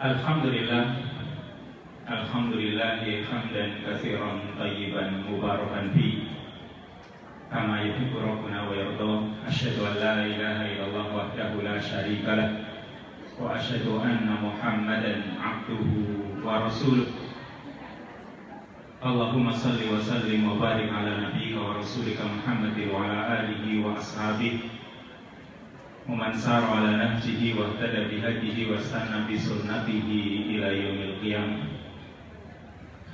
Alhamdulillah, alhamdulillahi hamdan katsiran thayyiban mubarakan fi kama yuhibbu rabbuna wa yarda. Asyhadu an la ilaha illallah wahdahu la syarika lah wa asyhadu anna Muhammadan abduhu wa rasuluh. Allahumma salli wa sallim wa barik ala nabiyyika wa rasulika Muhammadin wa ala alihi wa ashabihi ومن سار على نهجه واهتدى بهديه واستنى بسنته إلى يوم القيامة.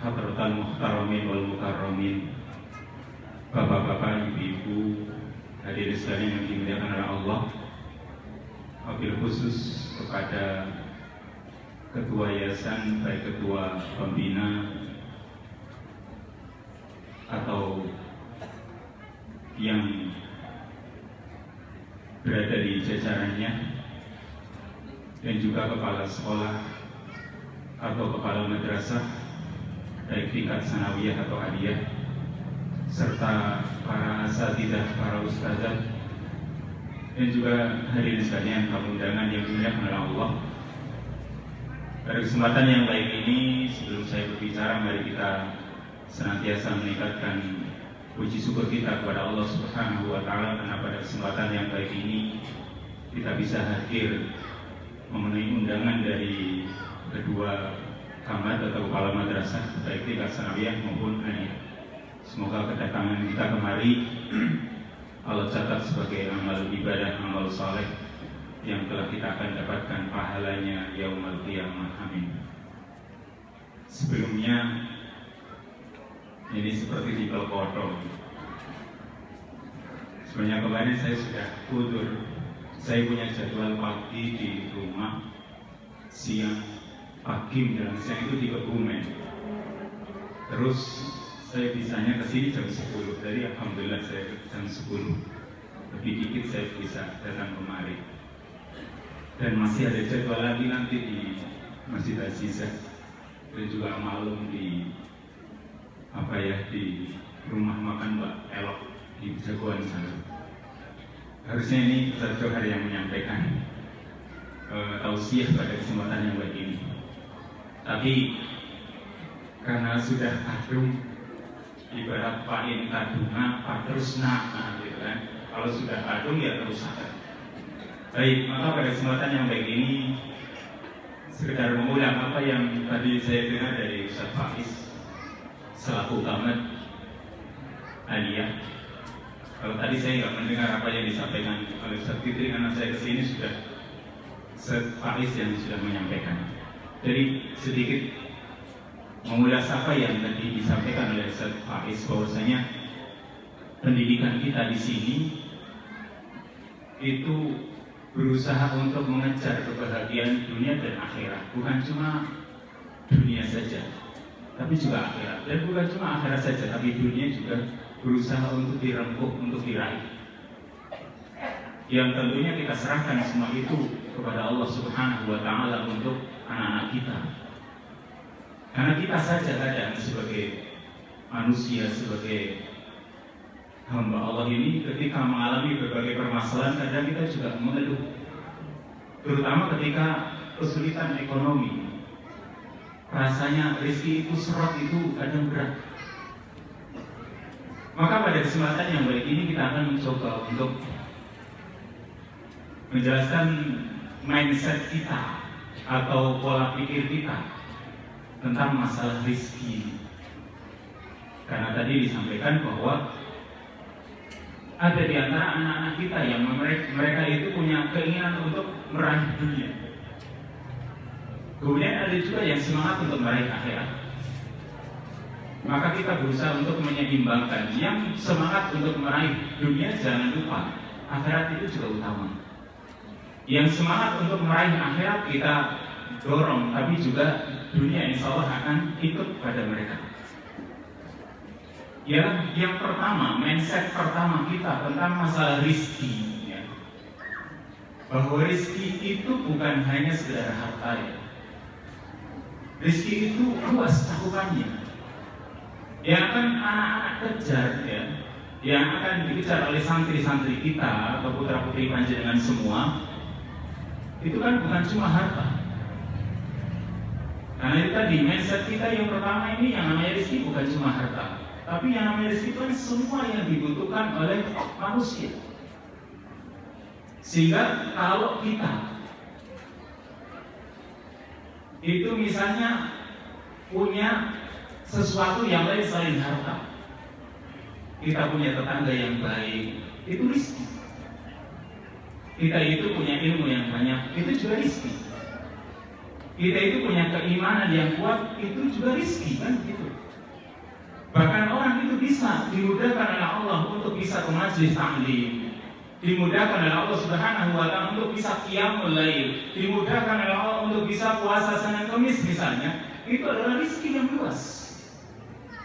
Hadratal muhtaramin wal mukarramin, bapak-bapak, ibu-ibu, hadirin sekalian yang dimuliakan oleh Allah. Wabil khusus kepada ketua yayasan, baik ketua pembina atau yang berada di jajarannya, dan juga kepala sekolah atau kepala madrasah baik tingkat sanawiyah atau aliyah, serta para asatidzah, para ustazah, dan juga hadirin sekalian tamu undangan yang dimuliakan oleh Allah. Pada kesempatan yang baik ini, sebelum saya berbicara, mari kita senantiasa meningkatkan puji syukur kita kepada Allah Subhanahu wa Ta'ala, karena pada kesempatan yang baik ini kita bisa hadir memenuhi undangan dari kedua camat atau kepala madrasah baik tingkat sanawiyah maupun aliyah. Semoga kedatangan kita kemari Allah catat sebagai amal ibadah, amal saleh yang telah kita akan dapatkan pahalanya yaumul qiyamah. Amin. Sebelumnya, ini seperti di Pelkoto. Sebenarnya kemarin saya sudah tidur. Saya punya jadwal pagi di rumah, siang, pagi dan siang itu di Kebumen. Terus saya bisanya ke sini jam 10. Jadi alhamdulillah saya jam 10. Lebih dikit saya bisa datang kemari. Dan masih ada jadwal lagi nanti di Masjid Azizah, dan juga malam di di rumah makan Mbak Elok di Jagoan sana. Harusnya ini Ustaz Johar yang menyampaikan tausiah pada kesempatan yang baik ini. Tapi karena sudah kadung, ibarat pain kadunga patrusna, gitu kan. Kalau sudah kadung ya terus ada. Baik, maka pada kesempatan yang baik ini sekedar mengulang apa yang tadi saya dengar dari Ustaz Faiz selaku camat aliyah. Kalau tadi saya nggak mendengar apa yang disampaikan oleh Ustaz Fitri, karena saya kesini sudah Ustaz Faiz yang sudah menyampaikan. Jadi sedikit mengulas apa yang tadi disampaikan oleh Ustaz Faiz, bahwasanya pendidikan kita di sini itu berusaha untuk mengejar kebahagiaan dunia dan akhirat, bukan cuma dunia saja, tapi juga akhirat. Dan bukan cuma akhirat saja, tapi dunia juga berusaha untuk direngkuh, untuk diraih. Yang tentunya kita serahkan semua itu kepada Allah Subhanahu wa Ta'ala untuk anak-anak kita. Karena kita saja kadang sebagai manusia, sebagai hamba Allah ini, ketika mengalami berbagai permasalahan, kadang kita juga mengeluh. Terutama ketika kesulitan ekonomi, rasanya rezeki itu serot itu kadang berat. Maka pada kesempatan yang baik ini kita akan mencoba untuk menjelaskan mindset kita atau pola pikir kita tentang masalah rezeki. Karena tadi disampaikan bahwa ada di antara anak-anak kita yang mereka itu punya keinginan untuk meraih dunia. Kemudian ada juga yang semangat untuk meraih akhirat. Maka kita berusaha untuk menyeimbangkan. Yang semangat untuk meraih dunia, jangan lupa akhirat itu juga utama. Yang semangat untuk meraih akhirat kita dorong, tapi juga dunia insya Allah akan ikut pada mereka. Ya, yang pertama, mindset pertama kita tentang masalah rizki, ya. Bahwa rizki itu bukan hanya sekedar harta, ya. Rizki itu luas cakupannya. Yang akan anak-anak kejar, ya, yang akan dikejar oleh santri-santri kita atau putra-putri panjenengan semua, itu kan bukan cuma harta. Karena itu tadi mindset kita yang pertama ini, yang namanya rezeki bukan cuma harta, tapi yang namanya rezeki itu kan semua yang dibutuhkan oleh manusia. Sehingga kalau kita itu misalnya punya sesuatu yang lain selain harta, kita punya tetangga yang baik, itu rezeki. Kita itu punya ilmu yang banyak, itu juga rezeki. Kita itu punya keimanan yang kuat, itu juga rezeki, kan gitu. Bahkan orang itu bisa dimudahkan oleh Allah untuk bisa ke majelis taklim, dimudahkan oleh Allah Subhanahu wa Ta'ala untuk bisa qiyamul lail, dimudahkan oleh Allah untuk bisa puasa Senin Kamis misalnya. Itu adalah rezeki yang luas.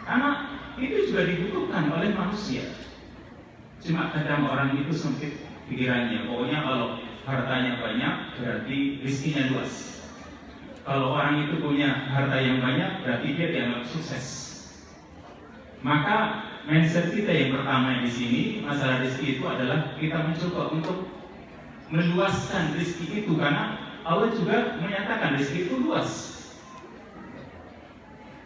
Karena itu juga dibutuhkan oleh manusia. Cuma kadang orang itu sempit pikirannya, pokoknya kalau hartanya banyak berarti rezekinya luas. Kalau orang itu punya harta yang banyak berarti dia dianggap sukses. Maka mindset kita yang pertama di sini masalah rezeki itu adalah kita mencoba untuk meluaskan rezeki itu, karena Allah juga menyatakan rezeki itu luas.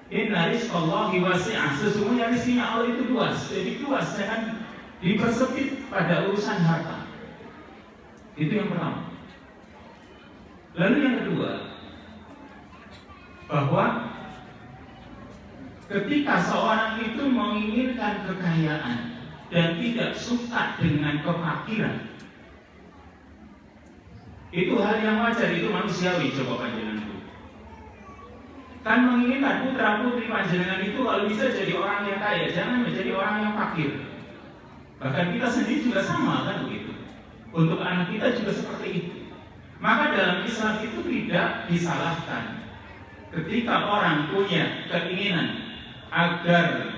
Inna rizqallahi wasi'ah, sesungguhnya rezekinya Allah itu luas. Jadi luas, jangan dipersempit pada urusan harta. Itu yang pertama. Lalu yang kedua, bahwa ketika seorang itu menginginkan kekayaan dan tidak suka dengan kefakiran, itu hal yang wajar, itu manusiawi. Coba panjenengan kan menginginkan putra putri panjenengan itu kalau bisa jadi orang yang kaya, jangan menjadi orang yang fakir. Bahkan kita sendiri juga sama kan begitu. Untuk anak kita juga seperti itu. Maka dalam Islam itu tidak disalahkan ketika orang punya keinginan agar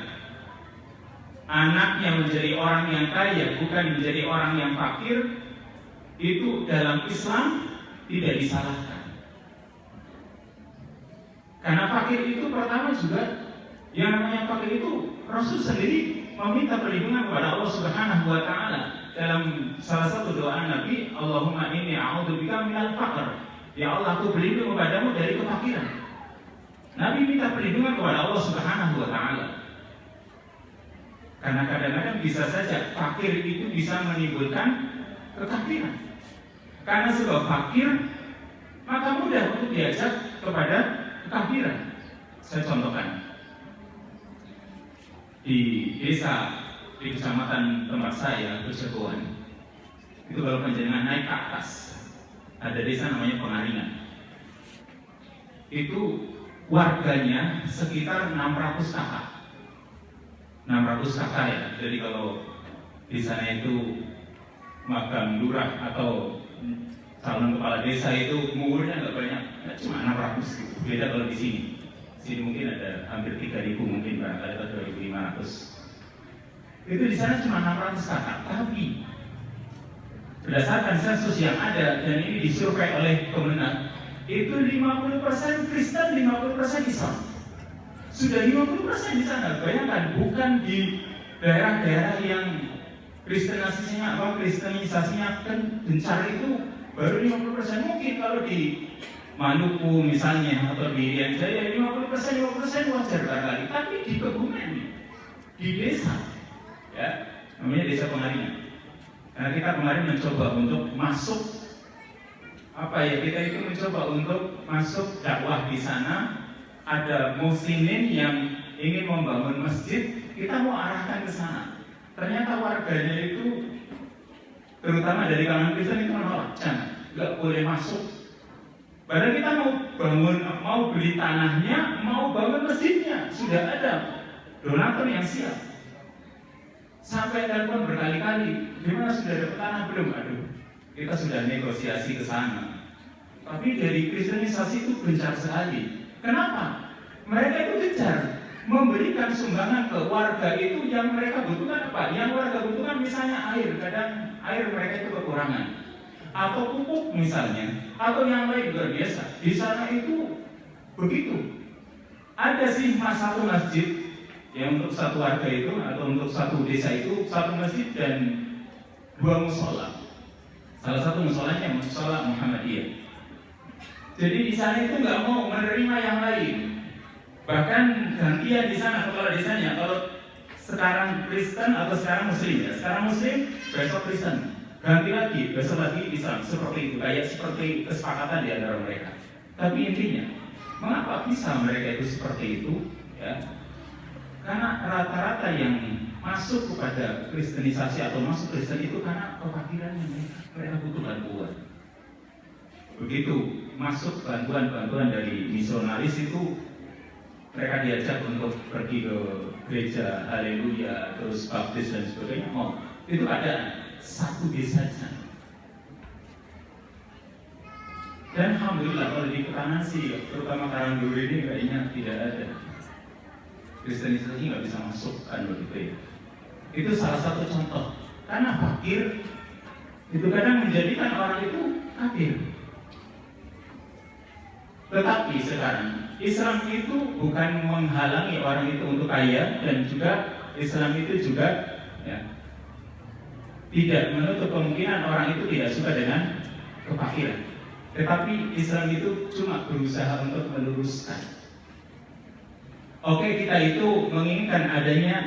anaknya menjadi orang yang kaya, bukan menjadi orang yang fakir. Itu dalam Islam tidak disalahkan. Karena fakir itu pertama juga, yang namanya fakir itu Rasul sendiri meminta perlindungan kepada Allah Subhanahu wa Ta'ala dalam salah satu doa Nabi, Allahumma inni a'udzubika minal faqr. Ya Allah, aku berlindung kepadamu dari kefakiran. Nabi minta perlindungan kepada Allah Subhanahu wa Ta'ala. Karena kadang-kadang bisa saja fakir itu bisa menimbulkan kekafiran. Karena sebab fakir, maka mudah untuk diajak kepada kekafiran. Saya contohkan di desa, di kecamatan tempat saya, Cirebon. Itu kalau panjenengan naik ke atas, ada desa namanya Pengaringan. Itu warganya sekitar 600 kakak. 600 kakak ya. Jadi kalau di sana itu makam lurah atau calon kepala desa itu umurnya nggak banyak, cuma 600 gitu. Beda kalau di sini. Sini mungkin ada hampir 3.000, mungkin barangkali atau 2.500. Itu di sana cuma 600 kakak. Tapi berdasarkan sensus yang ada, dan ini disurvei oleh Kemenak, itu 50% Kristen, 50% Islam. Sudah 50% di sana. Bayangkan, bukan di daerah-daerah yang kristenisasinya kan gencar itu baru 50%. Mungkin kalau di Maluku misalnya atau di Irian Jaya 50% wajar barangkali. Tapi di Kebumen, di desa, ya, namanya desa Pengaringan. Karena kita kemarin mencoba untuk masuk, kita itu mencoba untuk masuk dakwah di sana. Ada muslimin yang ingin membangun masjid, kita mau arahkan ke sana. Ternyata warganya itu, terutama dari kalangan Kristen, itu menolak, jangan, nggak boleh masuk. Padahal kita mau beli tanahnya, mau bangun masjidnya, sudah ada donatur yang siap. Sampai telepon berkali-kali, gimana sudah dapat tanah belum? Aduh, kita sudah negosiasi ke sana. Tapi dari kristenisasi itu gencar sekali. Kenapa? Mereka itu gencar memberikan sumbangan ke warga itu yang mereka butuhkan apa? Yang warga butuhkan misalnya air, kadang air mereka itu kekurangan, atau pupuk misalnya, atau yang lain luar biasa. Di sana itu begitu. Ada sih satu masjid yang untuk satu warga itu atau untuk satu desa itu satu masjid dan 2 musola. Salah satu musolanya musola Muhammadiyah. Jadi di sana itu nggak mau menerima yang lain. Bahkan gantian di sana kepala desanya. Kalau sekarang Kristen atau sekarang Muslim ya. Sekarang Muslim, besok Kristen. Ganti lagi, besok lagi Islam. Seperti itu, kayak seperti kesepakatan di antara mereka. Tapi intinya, mengapa bisa mereka itu seperti itu? Ya, karena rata-rata yang masuk kepada kristenisasi atau masuk Kristen itu karena kefakirannya mereka butuh bantuan. Begitu masuk bantuan dari misionaris itu, mereka diajak untuk pergi ke gereja, haleluya, terus baptis dan sebagainya. Mau itu ada satu desa saja. Dan alhamdulillah kalau di Ketangan sih, terutama Karangduri ini kayaknya tidak ada. Kristenisasi nggak bisa masuk kan begitu ya. Itu salah satu contoh. Karena fakir itu kadang menjadikan orang itu kafir. Tetapi sekarang Islam itu bukan menghalangi orang itu untuk kaya, dan juga Islam itu juga ya, tidak menutup kemungkinan orang itu tidak suka dengan kefakiran. Tetapi Islam itu cuma berusaha untuk meluruskan. Oke, kita itu menginginkan adanya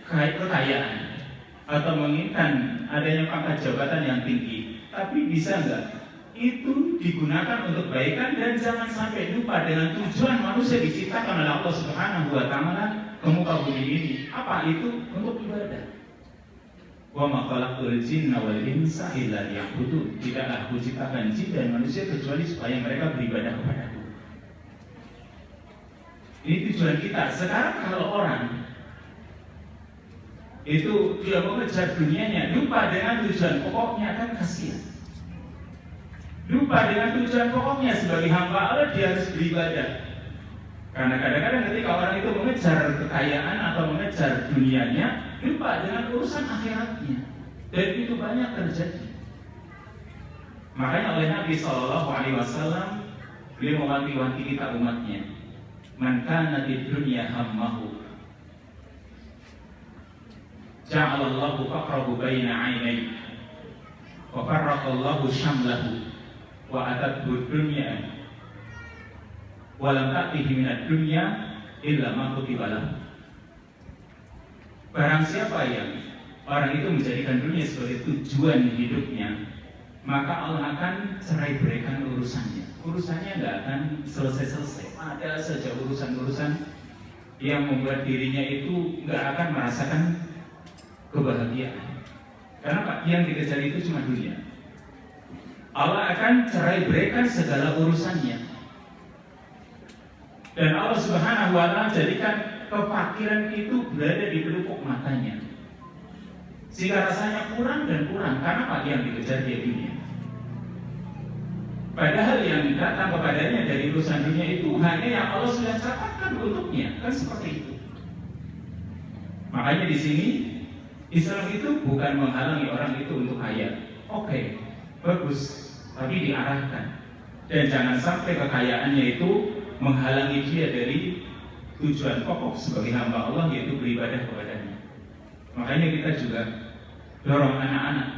kekayaan atau menginginkan adanya pangkat jabatan yang tinggi, tapi bisa nggak itu digunakan untuk kebaikan, dan jangan sampai lupa dengan tujuan manusia diciptakan oleh Allah Subhanahu wa Ta'ala ke muka bumi ini. Apa itu? Untuk ibadah. Wa ma khalaqtul jinna wal insa illa liya'budun. Tidaklah Aku ciptakan jin dan manusia kecuali supaya mereka beribadah kepadaku. Ini tujuan kita. Sekarang kalau orang itu dia mengejar dunianya, lupa dengan tujuan pokoknya, kan kasihan. Lupa dengan tujuan pokoknya sebagai hamba Allah, dia harus beribadah. Karena kadang-kadang ketika orang itu mengejar kekayaan atau mengejar dunianya, lupa dengan urusan akhiratnya. Dan itu banyak terjadi. Makanya oleh Nabi SAW, beliau mewanti-wanti kita umatnya, man kana di dunya hammahu ja'alallahu faqrahu baina 'ainayhi wa farraqallahu syamlahu wa atathu dunya wa lam ta'tihi minad dunya illa ma kutiba lahu. Barang siapa yang orang itu menjadikan dunia sebagai tujuan hidupnya, maka Allah akan cerai beraikan urusannya. Urusannya nggak akan selesai-selesai. Ada saja urusan-urusan yang membuat dirinya itu nggak akan merasakan kebahagiaan. Karena Pak, yang dikejar itu cuma dunia. Allah akan cerai beraikan segala urusannya. Dan Allah Subhanahu wa Ta'ala jadikan kefakiran itu berada di pelupuk matanya, sehingga rasanya kurang dan kurang. Karena Pak, yang dikejar dia dunia. Padahal yang datang kepadanya dari urusan dunia itu hanya yang Allah sudah catatkan untuknya, kan seperti itu. Makanya di sini Islam itu bukan menghalangi orang itu untuk kaya. Oke, bagus, tapi diarahkan. Dan jangan sampai kekayaannya itu menghalangi dia dari tujuan pokok sebagai hamba Allah, yaitu beribadah kepadanya. Makanya kita juga dorong anak-anak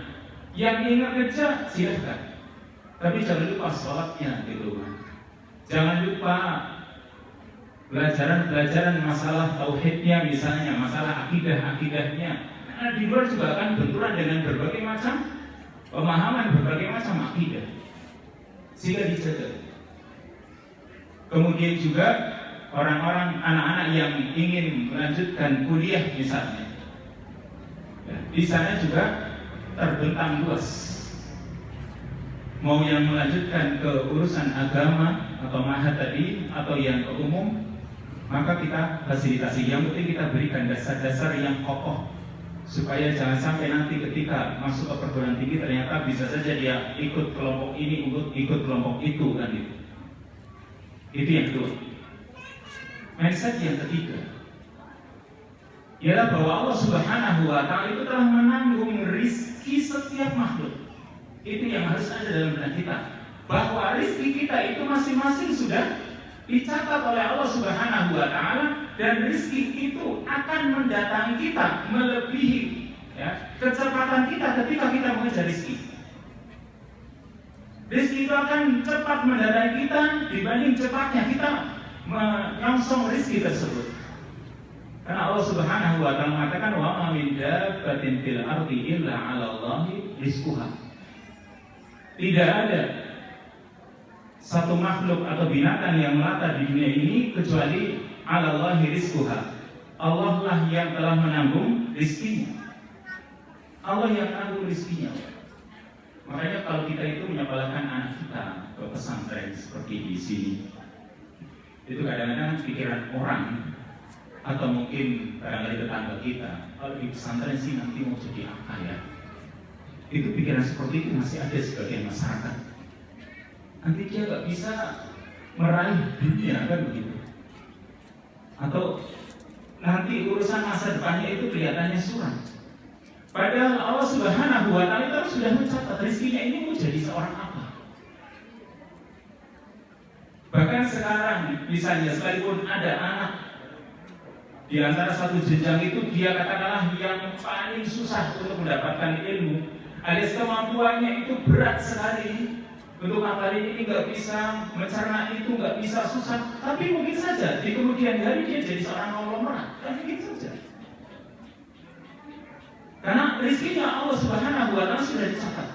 yang ingin kerja, silahkan. Tapi jangan lupa sholatnya di rumah. Jangan lupa pelajaran masalah tauhidnya, misalnya masalah akidahnya. Karena di luar juga akan benturan dengan berbagai macam pemahaman, berbagai macam akidah, sehingga dijaga. Kemudian juga orang-orang, anak-anak yang ingin melanjutkan kuliah misalnya, di sana juga terbentang luas. Mau yang melanjutkan ke urusan agama atau mahad tadi, atau yang ke umum, maka kita fasilitasi. Yang penting kita berikan dasar-dasar yang kokoh, supaya jangan sampai nanti ketika masuk ke perguruan tinggi ternyata bisa saja dia ikut kelompok ini, ikut kelompok itu, kan gitu. Itu yang kedua. Mindset yang ketiga ialah bahwa Allah Subhanahu wa Ta'ala itu telah menanggung rizki setiap makhluk. Itu yang harus ada dalam benak kita, bahwa rizki kita itu masing-masing sudah dicatat oleh Allah Subhanahu wa Ta'ala, dan rizki itu akan mendatangi kita melebihi kecepatan kita ketika kita mengejar rizki. Rezeki itu akan cepat mendatangi kita dibanding cepatnya kita menyongsong rezeki tersebut. Karena Allah Subhanahu wa taala mengatakan wa ma min dabbatin fil ardi illa 'ala Allahi rizquha. Tidak ada satu makhluk atau binatang yang melata di dunia ini kecuali 'ala Allahi rizquha. Allah lah yang telah menanggung rizkinya. Allah yang menanggung rizkinya. Makanya kalau kita itu menyekolahkan anak kita ke pesantren seperti di sini, itu kadang-kadang pikiran orang atau mungkin barangkali tetangga kita, kalau di pesantren sih nanti mau jadi apa ya? Itu pikiran seperti itu masih ada sebagian masyarakat. Nanti dia nggak bisa meraih dunia kan begitu? Atau nanti urusan masa depannya itu kelihatannya suram. Padahal Allah Subhanahu wa taala itu sudah mencatat rezekinya ini mau jadi seorang apa. Bahkan sekarang misalnya sekalipun ada anak di antara satu jenjang itu dia katakanlah yang paling susah untuk mendapatkan ilmu, alias kemampuannya itu berat sekali untuk hafalin ini nggak bisa, mencerna itu nggak bisa, susah. Tapi mungkin saja di kemudian hari dia jadi seorang konglomerat, kan mungkin saja. Karena rezekinya Allah Subhanahu wa taala sudah dicatat.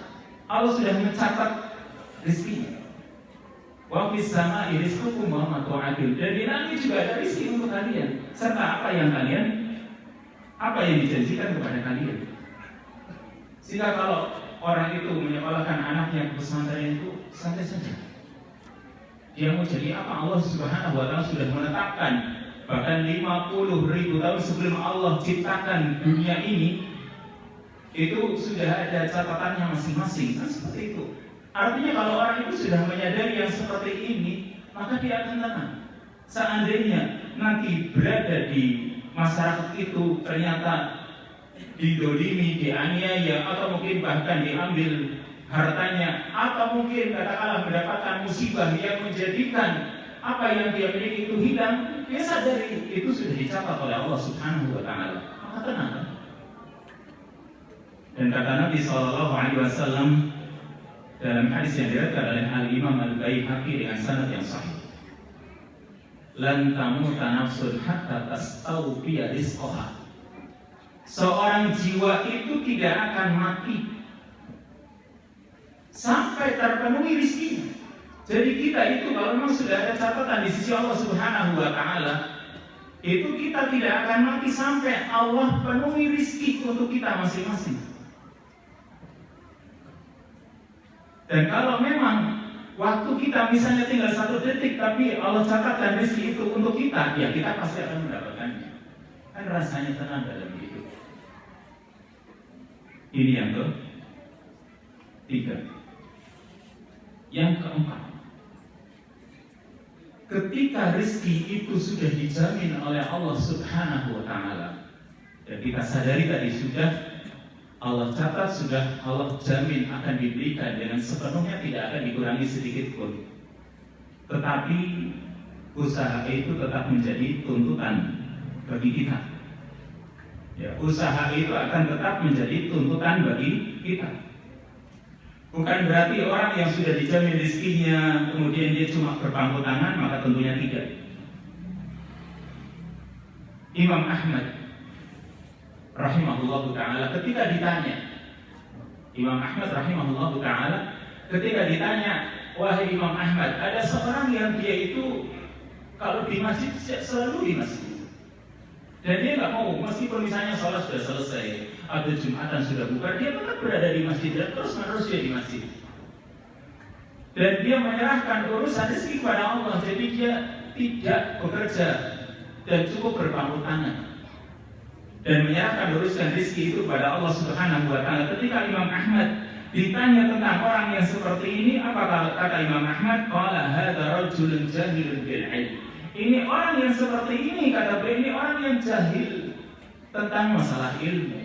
Allah sudah mencatat rezekinya. Wa fis samai rizqukum wa ma tu'adun. Dan di langit juga ada rezeki untuk kalian, serta apa yang dijanjikan kepada kalian. Sehingga kalau orang itu menyekolahkan anaknya ke pesantren itu santai saja. Dia mau jadi apa, Allah Subhanahu wa taala sudah menetapkan. Bahkan 50.000 tahun sebelum Allah ciptakan dunia ini, itu sudah ada catatannya masing-masing, kan seperti itu. Artinya kalau orang itu sudah menyadari yang seperti ini, maka dia akan tenang. Seandainya nanti berada di masyarakat itu ternyata didolimi, dianiaya, atau mungkin bahkan diambil hartanya, atau mungkin katakanlah mendapatkan musibah yang menjadikan apa yang dia miliki itu hilang, dia sadari itu sudah dicatat oleh Allah Subhanahu wa taala. Maka tenang. Dan kata Nabi SAW dalam hadis yang diriwayatkan oleh Al-Imam Al-Baihaqi dengan sanad yang sahih, lan tamuta nafsun hatta tastawfiya rizqaha. Seorang jiwa itu tidak akan mati sampai terpenuhi rizkinya. Jadi kita itu kalau memang sudah ada catatan di sisi Allah Subhanahu wa taala, itu kita tidak akan mati sampai Allah penuhi rizki untuk kita masing-masing. Dan kalau memang waktu kita misalnya tinggal 1 detik, tapi Allah catatkan rezeki itu untuk kita, ya kita pasti akan mendapatkannya. Kan rasanya tenang dalam hidup. Ini yang ketiga. Yang keempat, ketika rezeki itu sudah dijamin oleh Allah Subhanahu wa taala, dan kita sadari tadi sudah Allah catat, sudah Allah jamin akan diberikan dengan sepenuhnya, tidak akan dikurangi sedikit pun. Tetapi usaha itu tetap menjadi tuntutan bagi kita. Ya, usaha itu akan tetap menjadi tuntutan bagi kita. Bukan berarti orang yang sudah dijamin rezekinya kemudian dia cuma berpangku tangan, maka tentunya tidak. Imam Ahmad rahimahullahu ta'ala ketika ditanya, wahai Imam Ahmad, ada seorang yang dia itu kalau di masjid selalu di masjid, dan dia nggak mau, meskipun misalnya sholat sudah selesai atau Jumatan sudah bubar, dia tetap berada di masjid dan terus menerus dia di masjid, dan dia menyerahkan urusan rezeki kepada Allah. Jadi dia tidak bekerja dan cukup berpangku tangan dan menyerahkan urusan rezeki itu kepada Allah Subhanahu wa taala. Ketika Imam Ahmad ditanya tentang orang yang seperti ini, apa kata Imam Ahmad? Qala hadza rajulun jahilun bil ilm. Ini orang yang seperti ini, kata beliau, ini orang yang jahil tentang masalah ilmu.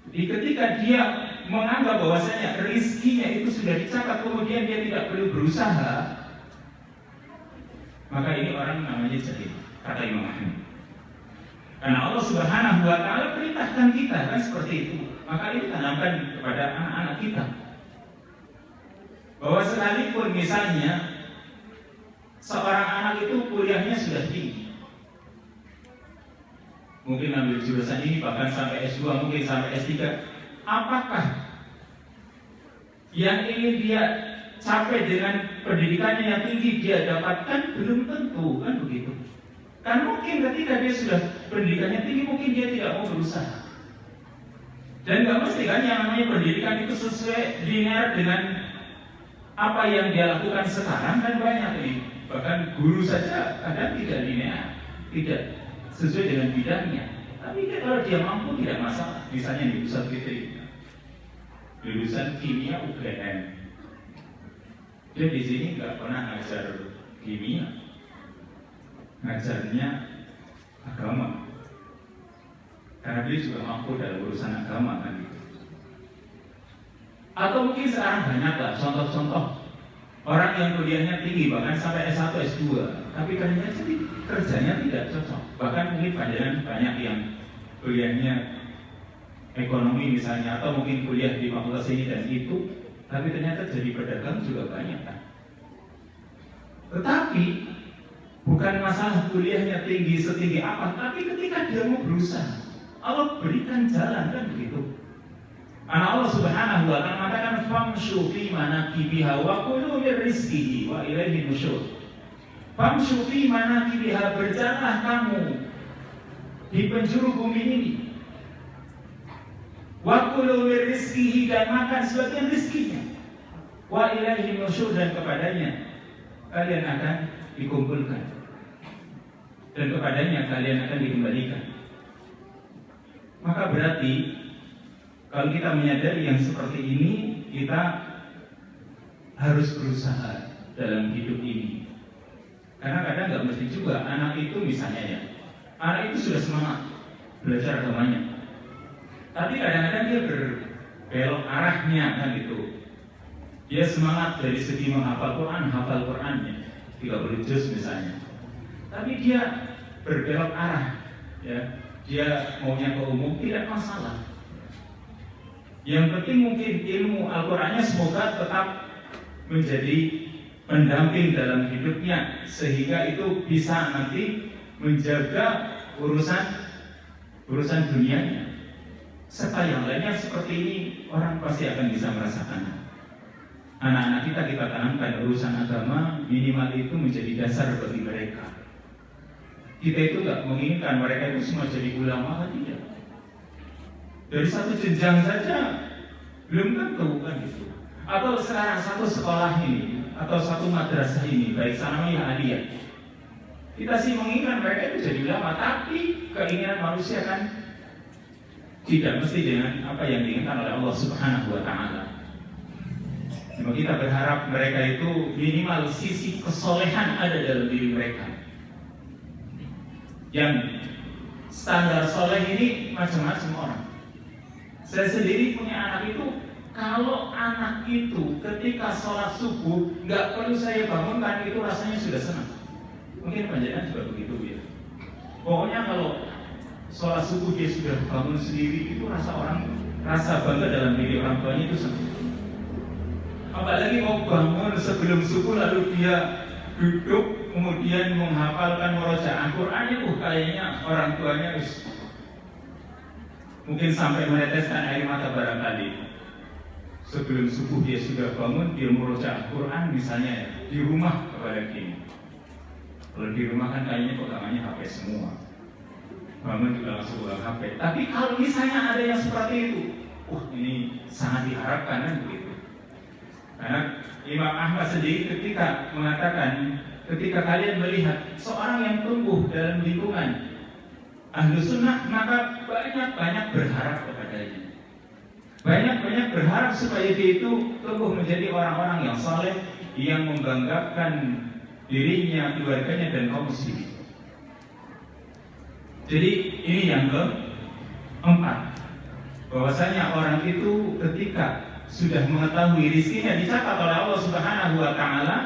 Jadi ketika dia menganggap bahwasanya rezekinya itu sudah dicatat, kemudian dia tidak perlu berusaha, maka ini orang namanya jahil, kata Imam Ahmad. Karena Allah Subhanahu wa taala perintahkan kita kan seperti itu, maka ini tanamkan kepada anak-anak kita. bahwa sekalipun misalnya seorang anak itu kuliahnya sudah tinggi, mungkin ambil jurusan ini bahkan sampai S2, mungkin sampai S3, apakah yang ingin dia capai dengan pendidikannya yang tinggi dia dapatkan? Belum tentu, kan begitu. Kan mungkin ketika dia sudah pendidikannya tinggi, mungkin dia tidak mau berusaha. Dan nggak mesti kan yang namanya pendidikan itu sesuai linear dengan apa yang dia lakukan sekarang, kan banyak ini. Bahkan guru saja kadang tidak linear, tidak sesuai dengan bidangnya. Tapi kalau dia mampu tidak masalah. Misalnya di Pusat Fitri, lulusan kimia UGM, dia di sini nggak pernah ngajar kimia, ngajarnya agama. Karena dia juga mampu dalam urusan agama kan gitu. Atau mungkin sekarang banyaklah contoh-contoh orang yang kuliahnya tinggi bahkan sampai S1, S2, tapi kerjanya tidak cocok. Bahkan mungkin banyak yang kuliahnya ekonomi misalnya, atau mungkin kuliah di fakultas ini dan itu, tapi ternyata jadi pedagang juga banyak kan. Tetapi bukan masalah kuliahnya tinggi setinggi apa, tapi ketika dia mau berusaha, Allah berikan jalan kan begitu. Karena Allah Subhanahu wa ta'ala mengatakan famshu fi manakibiha wa kulu min rizqihi wa ilaihi nusyur. Famshu fi manakibiha, berjalanlah kamu di penjuru bumi ini. Wa kulu min rizqihi, dan makan sebagian rizkinya. Wa ilaihi nusyur, dan kepadanya kalian akan dikumpulkan. Dan kepadanya kalian akan dikembalikan. Maka berarti kalau kita menyadari yang seperti ini, kita harus berusaha dalam hidup ini. Karena kadang nggak mesti juga anak itu misalnya ya, anak itu sudah semangat belajar agamanya, tapi kadang-kadang dia berbelok arahnya kan gitu. Dia semangat dari segi menghafal Quran, hafal Qurannya 30 juz misalnya, tapi dia berbelok arah ya. Dia maunya ke umum, tidak masalah. Yang penting mungkin ilmu Al-Qurannya semoga tetap menjadi pendamping dalam hidupnya, sehingga itu bisa nanti menjaga urusan dunianya. Serta yang lainnya seperti ini, orang pasti akan bisa merasakan. Anak-anak kita tanamkan urusan agama, minimal itu menjadi dasar bagi mereka. Kita itu nggak menginginkan mereka itu semua jadi ulama, kan tidak. Dari satu jenjang saja belum tentu kan gitu. Atau sekarang satu sekolah ini atau satu madrasah ini, baik sanawiyah aliyah, kita sih menginginkan mereka itu jadi ulama, tapi keinginan manusia kan tidak mesti dengan apa yang diinginkan oleh Allah Subhanahu wa ta'ala. Cuma kita berharap mereka itu minimal sisi kesolehan ada dalam diri mereka. Yang standar soleh ini macam-macam orang. Saya sendiri punya anak itu, kalau anak itu ketika sholat subuh nggak perlu saya bangunkan, itu rasanya sudah senang. Mungkin panjenengan juga begitu ya. Pokoknya kalau sholat subuh dia sudah bangun sendiri, itu rasa bangga dalam diri orang tuanya itu senang. Apalagi mau bangun sebelum subuh lalu dia duduk kemudian menghafalkan murojaah Al-Quran, itu kayaknya orang tuanya mungkin sampai meneteskan air mata barangkali. Sebelum subuh dia sudah bangun, dia murojaah Al-Quran misalnya ya, di rumah kepada gini. Kalau di rumah kan kayaknya pegangannya HP semua, bangun juga langsung pegang HP. Tapi kalau misalnya ada yang seperti itu, ini sangat diharapkan kan begitu. Karena Imam Ahmad sendiri ketika mengatakan, ketika kalian melihat seorang yang tumbuh dalam lingkungan Ahlus Sunnah, maka banyak-banyak berharap kepadanya. Banyak-banyak berharap supaya dia itu tumbuh menjadi orang-orang yang saleh, yang membanggakan dirinya, keluarganya, dan kaum muslimin. Jadi ini yang keempat, bahwasanya orang itu ketika sudah mengetahui rizkinya dicatat oleh Allah Subhanahu wa ta'ala,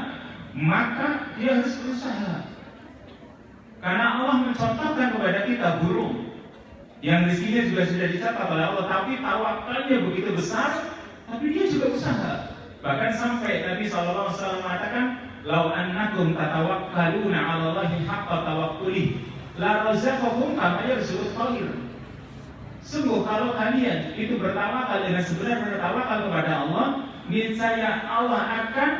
maka dia harus berusaha. Karena Allah mencontohkan kepada kita burung yang rizkinya juga sudah dicatat oleh Allah, tapi tawakalnya begitu besar, tapi dia juga usaha. Bahkan sampai Nabi SAW mengatakan, "Lau annakum tatawakkaluna 'ala Allahi haqqa tawakkuli, la razaqakum kama yarzuqut thair." Sungguh kalau kalian itu bertawakal dengan sebenar-benar bertawakal kepada Allah, niscaya Allah akan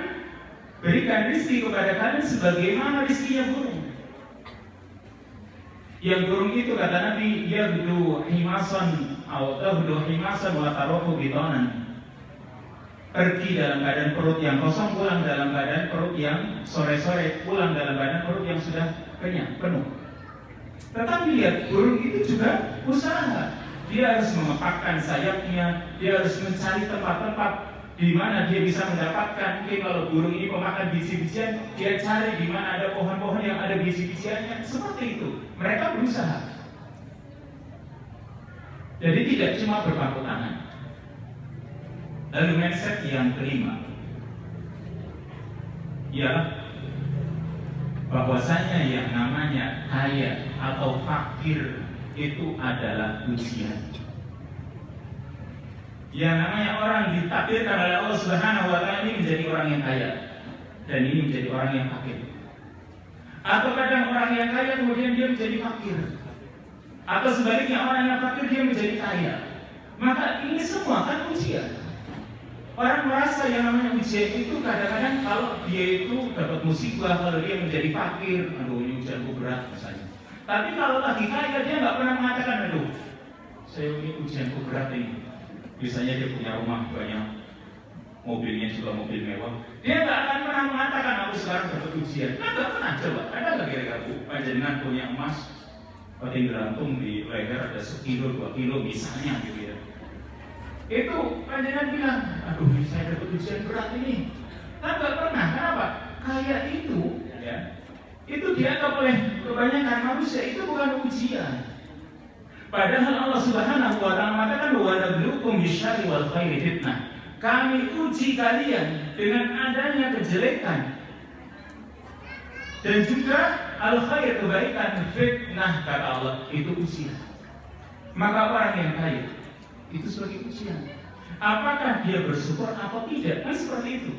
berikan rezeki kepada kalian sebagaimana rezekinya burung. Yang burung itu kata Nabi, yabdu himasan atau tahdu himasan wa taruhu bitanan. Pergi dalam keadaan perut yang kosong, pulang dalam keadaan perut yang sore-sore, pulang dalam keadaan perut yang sudah kenyang, penuh. Tetapi lihat, burung itu juga usaha. Dia harus mengepakkan sayapnya, dia harus mencari tempat-tempat di mana dia bisa mendapatkan. Mungkin kalau burung ini pemakan biji-bijian, dia cari di mana ada pohon-pohon yang ada biji-bijiannya. Seperti itu, mereka berusaha. Jadi tidak cuma berpangku tangan. Lalu mindset yang kelima, ialah bahwasanya yang namanya kaya atau fakir itu adalah ujian. Yang namanya orang ditakdirkan oleh Allah Subhanahu wa taala ini menjadi orang yang kaya dan ini menjadi orang yang fakir. Atau kadang orang yang kaya kemudian dia menjadi fakir. Atau sebaliknya orang yang fakir dia menjadi kaya. Maka ini semua kan ujian. Orang merasa yang namanya ujian itu kadang-kadang kalau dia itu dapat musibah, kalau dia menjadi fakir, aduh ini ujianku berat misalnya. Tapi kalau lagi kaya dia nggak pernah mengatakan, aduh saya ini ujianku berat ini. Biasanya dia punya rumah banyak, mobilnya juga mobil mewah. Dia nggak akan pernah mengatakan aku sekarang dapat ujian. Nggak pernah. Coba ada nggak kira-kira panjenengan punya emas, pating gelantung di leher ada 1 kilo 2 kilo misalnya gitu ya. Itu panjenengan bilang, aduh saya dapat ujian berat ini. Kan nggak pernah. Kenapa? Kaya itu, ya, itu dianggap oleh kebanyakan manusia itu bukan ujian. Padahal Allah Subhanahu wa taala mengatakan wa nabluukum bisyarri wal khairi fitnah. Kami uji kalian dengan adanya kejelekan dan juga al khair kebaikan, fitnah kata Allah itu ujian. Maka orang yang kaya itu sebagai ujian. Apakah dia bersyukur atau tidak? Kan seperti itu.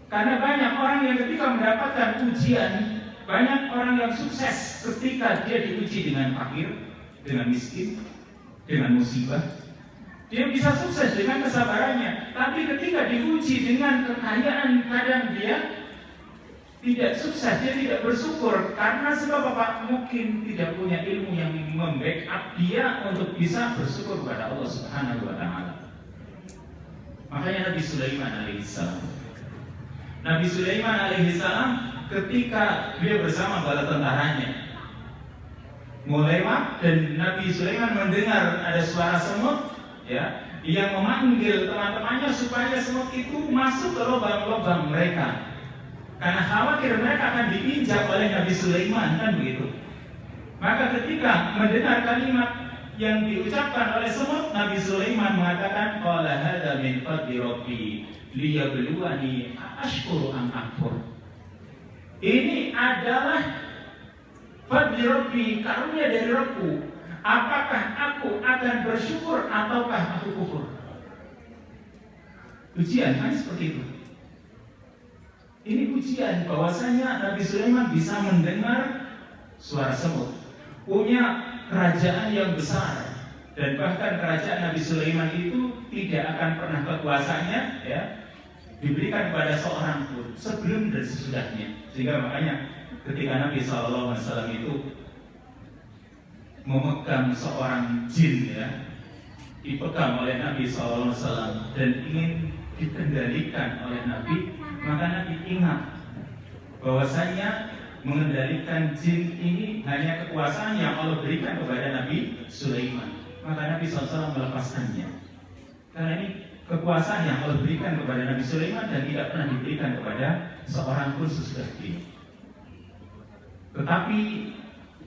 Karena banyak orang yang ketika mendapatkan ujian, banyak orang yang sukses ketika dia diuji dengan fakir, dengan miskin, dengan musibah. Dia bisa sukses dengan kesabarannya. Tapi ketika diuji dengan kekayaan, kadang dia tidak sukses, dia tidak bersyukur. Karena sebab apa? Mungkin tidak punya ilmu yang membackup dia untuk bisa bersyukur kepada Allah Subhanahu wa taala. Makanya Nabi Sulaiman alaihissalam, Nabi Sulaiman alaihissalam ketika dia bersama bala tentaranya mau lewat dan Nabi Sulaiman mendengar ada suara semut, ya, yang memanggil teman-temannya supaya semut itu masuk ke lubang-lubang mereka. Karena khawatir mereka akan diinjak oleh Nabi Sulaiman, kan begitu. Maka ketika mendengar kalimat yang diucapkan oleh semut, Nabi Sulaiman mengatakan, qala hadza min fadli rabbi liyabluwani ashkuru am akfur. Ini adalah fadli rabbi, karunia dari Rabbku. Apakah aku akan bersyukur ataukah aku kufur? Ujian kan seperti itu. Ini ujian bahwasanya Nabi Sulaiman bisa mendengar suara semut, punya kerajaan yang besar, dan bahkan kerajaan Nabi Sulaiman itu tidak akan pernah kekuasaannya, ya, diberikan kepada seorang pun sebelum dan sesudahnya. Sehingga makanya ketika Nabi SAW itu memegang seorang jin, ya, dipegang oleh Nabi SAW dan ingin dikendalikan oleh Nabi, maka Nabi ingat bahwasanya mengendalikan jin ini hanya kekuasaan yang Allah berikan kepada Nabi Sulaiman. Maka Nabi SAW melepaskannya. Karena ini kekuasaan yang Allah berikan kepada Nabi Sulaiman dan tidak pernah diberikan kepada seorang pun sesudah ini. Tetapi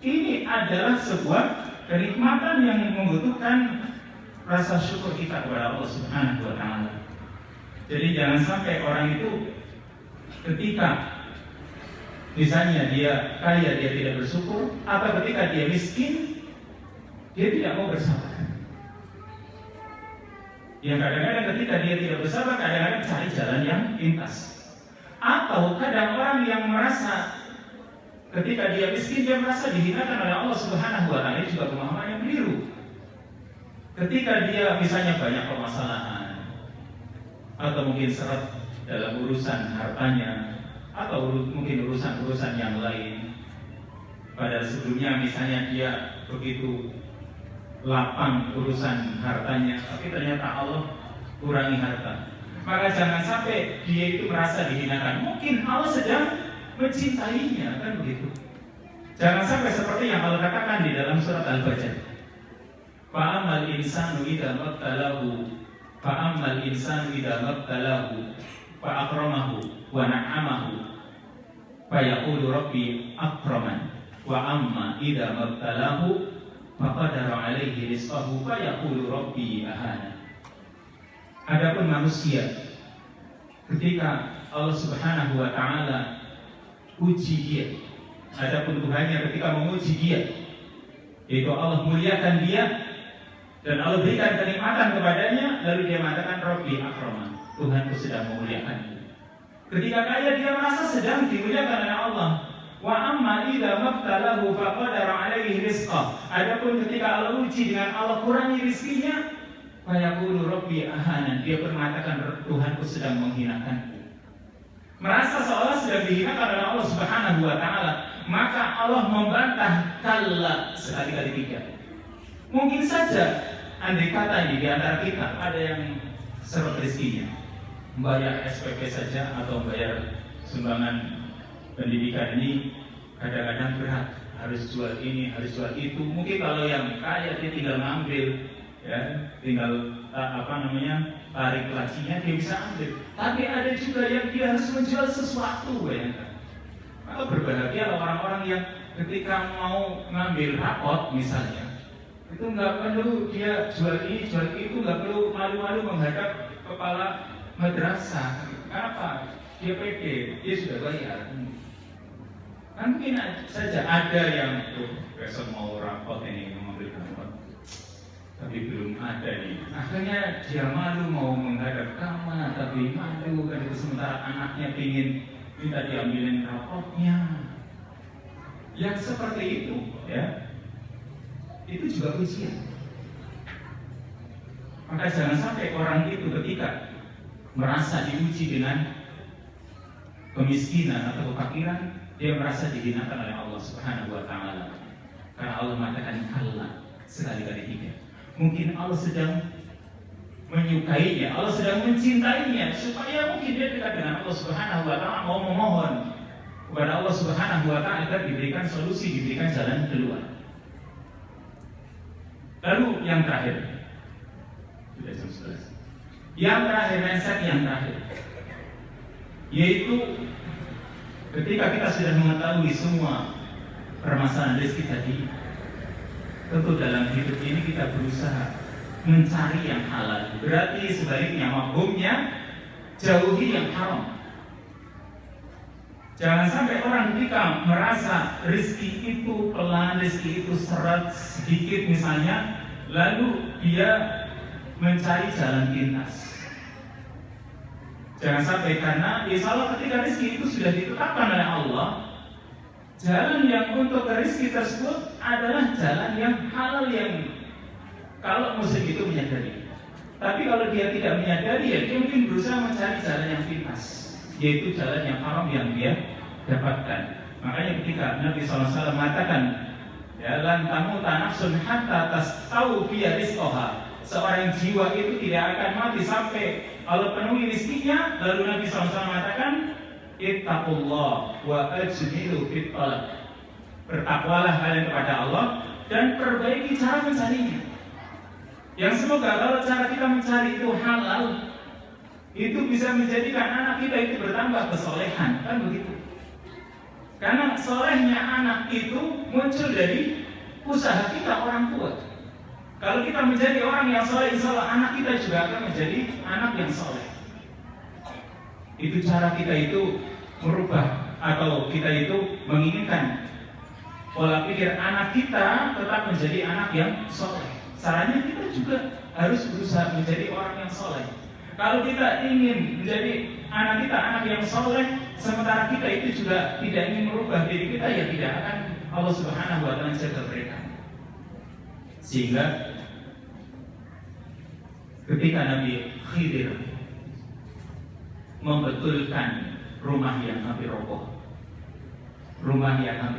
ini adalah sebuah kenikmatan yang membutuhkan rasa syukur kita kepada Allah Subhanahu wa taala. Jadi jangan sampai orang itu ketika misalnya dia kaya dia tidak bersyukur, atau ketika dia miskin dia tidak mau bersabar. Yang kadang-kadang ketika dia tidak bersabar, kadang-kadang cari jalan yang pintas. Atau kadang orang yang merasa ketika dia miskin, dia merasa dihinakan oleh Allah Subhanahu wa Ta'ala. Ini juga pemahaman yang keliru. Ketika dia misalnya banyak permasalahan, atau mungkin seret dalam urusan hartanya, atau mungkin urusan-urusan yang lain, padahal sebelumnya misalnya dia begitu lapang urusan hartanya, tapi ternyata Allah kurangi harta, maka jangan sampai dia itu merasa dihinakan. Mungkin Allah sedang mencintainya, kan begitu. Jangan sampai seperti yang Allah katakan di dalam surat Al-Baqarah. Fa'amal insanu idza mabtalahu fa'akramahu wa na'amahu fayaqulu rabbi akraman wa amma idza mabtalahu faqadara 'alaihi rizqahu fayaqulu rabbi ahana. Adapun manusia, ketika Allah Subhanahu wa Ta'ala uji dia, adapun Tuhannya ketika menguji dia, yaitu Allah muliakan dia dan Allah berikan kenikmatan kepadanya, lalu dia mengatakan Rabbi akraman, Tuhanku sedang memuliakan dia. Ketika kaya, dia merasa sedang dimuliakan oleh Allah. Wa amma idza mabtalahu faqadara 'alaihi rizqah. Adapun ketika Allah uji dengan Allah kurangi rizkinya, fa yaqulu rabbi ahana, dia mengatakan Tuhanku sedang menghinakanku. Merasa seolah sedang dihinakan oleh Allah Subhanahu wa Ta'ala, maka Allah membantah, kalla, sekali-kali tidak. Mungkin saja andai kata di antara kita ada yang seret rezekinya, membayar SPP saja atau membayar sumbangan pendidikan ini kadang-kadang berat, harus jual ini, harus jual itu. Mungkin kalau yang kaya dia tinggal ngambil, ya, tinggal tarik lacinya dia bisa ambil. Tapi ada juga yang dia harus menjual sesuatu, bayangkan. Maka berbahagia orang-orang yang ketika mau ngambil rapot misalnya, itu nggak perlu dia jual ini, jual itu, nggak perlu malu-malu menghadap kepala madrasah. Kenapa? Dia pede, dia sudah bayar. Kan mungkin saja ada yang besok mau rapot ini, mengambil rapot, tapi belum ada nih. Akhirnya dia malu mau menghadap kamar, tapi malu kan, sementara anaknya ingin minta diambilin rapotnya. Yang seperti itu, ya, itu juga ujian. Maka jangan sampai orang itu ketika merasa diuji dengan kemiskinan atau kefakiran, dia merasa dihinakan oleh Allah Subhanahu wa Ta'ala. Karena Allah mengatakan kalla, sekali-kali tidak. Mungkin Allah sedang menyukainya, Allah sedang mencintainya, supaya mungkin dia dekat dengan Allah Subhanahu wa Ta'ala, mau memohon kepada Allah Subhanahu wa Ta'ala agar diberikan solusi, diberikan jalan keluar. Lalu yang terakhir, sudah jam 11. Yang terakhir, mindset yang terakhir, yaitu ketika kita sudah mengetahui semua permasalahan rezeki tadi, tentu dalam hidup ini kita berusaha mencari yang halal. Berarti sebaliknya, mafhumnya, jauhi yang haram. Jangan sampai orang ketika merasa rezeki itu pelan, rezeki itu seret sedikit misalnya, lalu dia mencari jalan pintas. Jangan sampai, karena insya Allah ketika rezeki itu sudah ditetapkan oleh Allah, jalan yang untuk rezeki tersebut adalah jalan yang halal, yang kalau muslim itu menyadari. Tapi kalau dia tidak menyadari, ya dia mungkin berusaha mencari jalan yang pintas, yaitu jalan yang haram yang dia dapatkan. Makanya ketika Nabi SAW mengatakan, ya, lan tamuta nafsun hatta tastawfiya rizqaha, seorang jiwa itu tidak akan mati sampai Allah penuhi rizkinya. Lalu Nabi SAW mengatakan, ittaqullah wa ajmilu fit talab, bertakwalah kalian kepada Allah dan perbaiki cara mencarinya. Yang semoga kalau cara kita mencari itu halal, itu bisa menjadikan anak kita itu bertambah kesolehan, kan begitu? Karena solehnya anak itu muncul dari usaha kita orang tua. Kalau kita menjadi orang yang soleh, insya Allah anak kita juga akan menjadi anak yang soleh. Itu cara kita itu merubah, atau kita itu menginginkan pola pikir anak kita tetap menjadi anak yang soleh. Caranya kita juga harus berusaha menjadi orang yang soleh. Kalau kita ingin menjadi anak kita anak yang soleh, sementara kita itu juga tidak ingin merubah diri kita, ya tidak akan Allah Subhanahu wa Ta'ala jaga mereka. Sehingga ketika Nabi Khidir membetulkan rumah yang hampir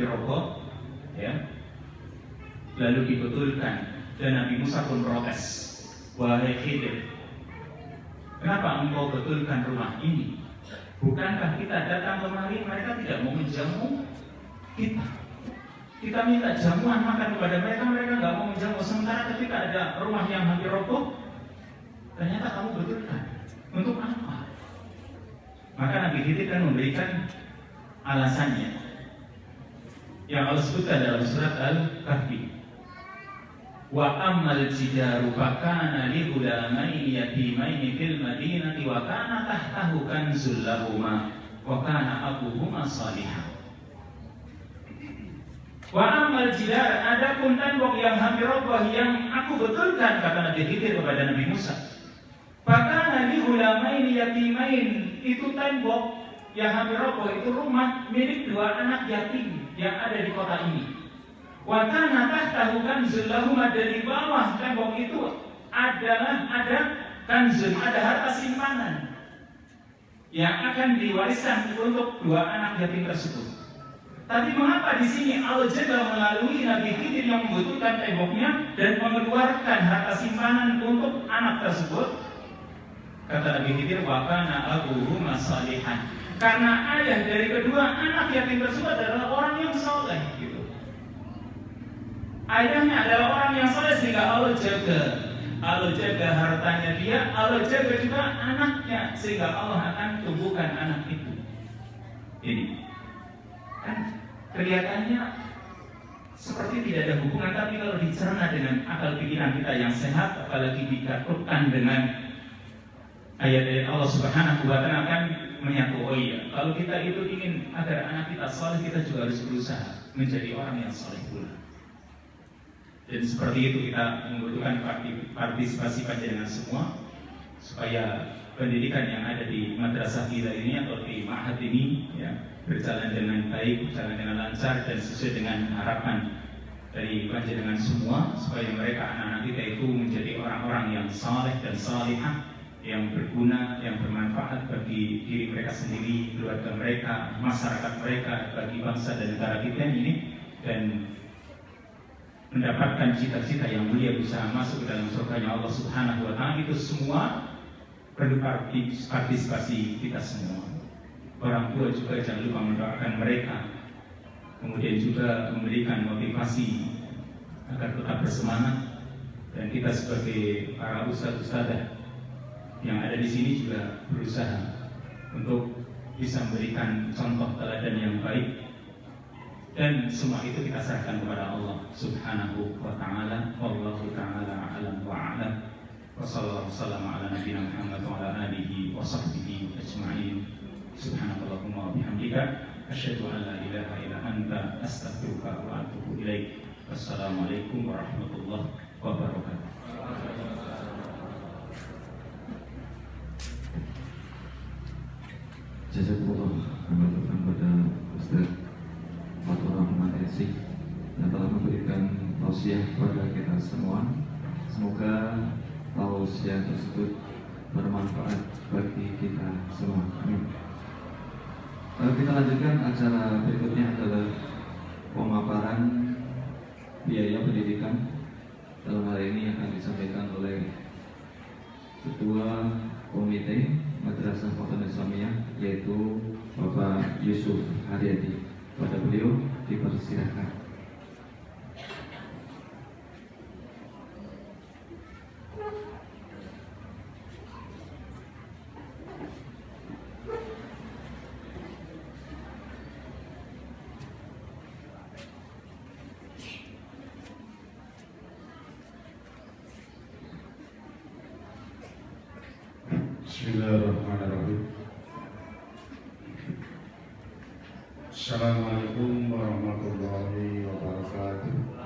roboh, ya, lalu dibetulkan, dan Nabi Musa pun protes, wahai Khidir, kenapa engkau betulkan rumah ini? Bukankah kita datang kemari, mereka tidak mau menjamu kita? Kita minta jamuan makan kepada mereka, mereka nggak mau menjamu. Sementara ketika ada rumah yang hampir roboh, ternyata kamu betulkan. Untuk apa? Maka Nabi Khidir kan memberikan alasannya yang Allah sebutkan dalam surat Al-Kahfi. Wa ammal jidaru fakana li ghulamaini yatimaini fil madinati wa kana tahtahu kanzul lahuma wa kana abuhuma shalihan. Wa ammal jidar, adapun tembok yang hampir roboh yang aku betulkan, kata Nabi Khidir kepada Nabi Musa, fakana li ghulamaini yatimain, itu tembok yang hampir roboh itu rumah milik dua anak yatim yang ada di kota ini. Wa kana tahtahu kanzul lahuma, dan di bawah tembok itu adalah ada kanzun, ada harta simpanan yang akan diwariskan untuk dua anak yatim tersebut. Tapi mengapa di sini Allah juga melalui Nabi Khidir yang membutuhkan temboknya dan mengeluarkan harta simpanan untuk anak tersebut? Kata Nabi Khidir, wa kana abuhuma shalihan, karena ayah dari kedua anak yatim tersebut adalah orang yang soleh. Ayahnya adalah orang yang soleh, sehingga Allah jaga hartanya dia, Allah jaga juga anaknya, sehingga Allah akan tumbuhkan anak itu. Ini kan kelihatannya seperti tidak ada hubungan, tapi kalau dicerna dengan akal pikiran kita yang sehat, apalagi dikatupkan dengan ayat-ayat Allah Subhanahu wa Ta'ala, akan menyatu. Oh iya, kalau kita itu ingin agar anak kita soleh, kita juga harus berusaha menjadi orang yang soleh pula. Dan seperti itu kita membutuhkan partisipasi panjenengan semua, supaya pendidikan yang ada di madrasah kita ini atau di ma'had ini, ya, berjalan dengan baik, berjalan dengan lancar, dan sesuai dengan harapan dari panjenengan semua, supaya mereka anak-anak kita itu menjadi orang-orang yang saleh dan salihah, yang berguna, yang bermanfaat bagi diri mereka sendiri, keluarga mereka, masyarakat mereka, bagi bangsa dan negara kita ini, dan mendapatkan cita-cita yang mulia, bisa masuk ke dalam surganya Allah Subhanahu wa Ta'ala. Itu semua perlu partisipasi kita semua. Orang tua juga jangan lupa mendoakan mereka, kemudian juga memberikan motivasi agar tetap bersemangat. Dan kita sebagai para ustadz-ustadzah yang ada di sini juga berusaha untuk bisa memberikan contoh teladan yang baik. Dan semua itu kita serahkan kepada Allah Subhanahu wa Ta'ala. Wallahu ta'ala a'lam wa a'lam. Wa sallallahu ala nabiyina Muhammad wa ala alihi wa sahbihi ajma'in. Subhanallahumma wa bihamdika, asyhadu an la ilaha illa anta, astaghfiruka wa atubu ilaik. Wassalamualaikum warahmatullahi wabarakatuh. Jazakumullah kepada Ustaz Fathur Rahman Esi yang telah memberikan tausiah kepada kita semua. Semoga tausiah tersebut bermanfaat bagi kita semua. Amin. Kita lanjutkan acara berikutnya adalah pemaparan biaya pendidikan. Dalam hal ini akan disampaikan oleh Ketua Komite Madrasah Fathur Islamiyah, yaitu Bapak Yusuf Haryadi. Pada beliau dipersilakan. Bismillahirrahmanirrahim. Assalamualaikum warahmatullahi wabarakatuh.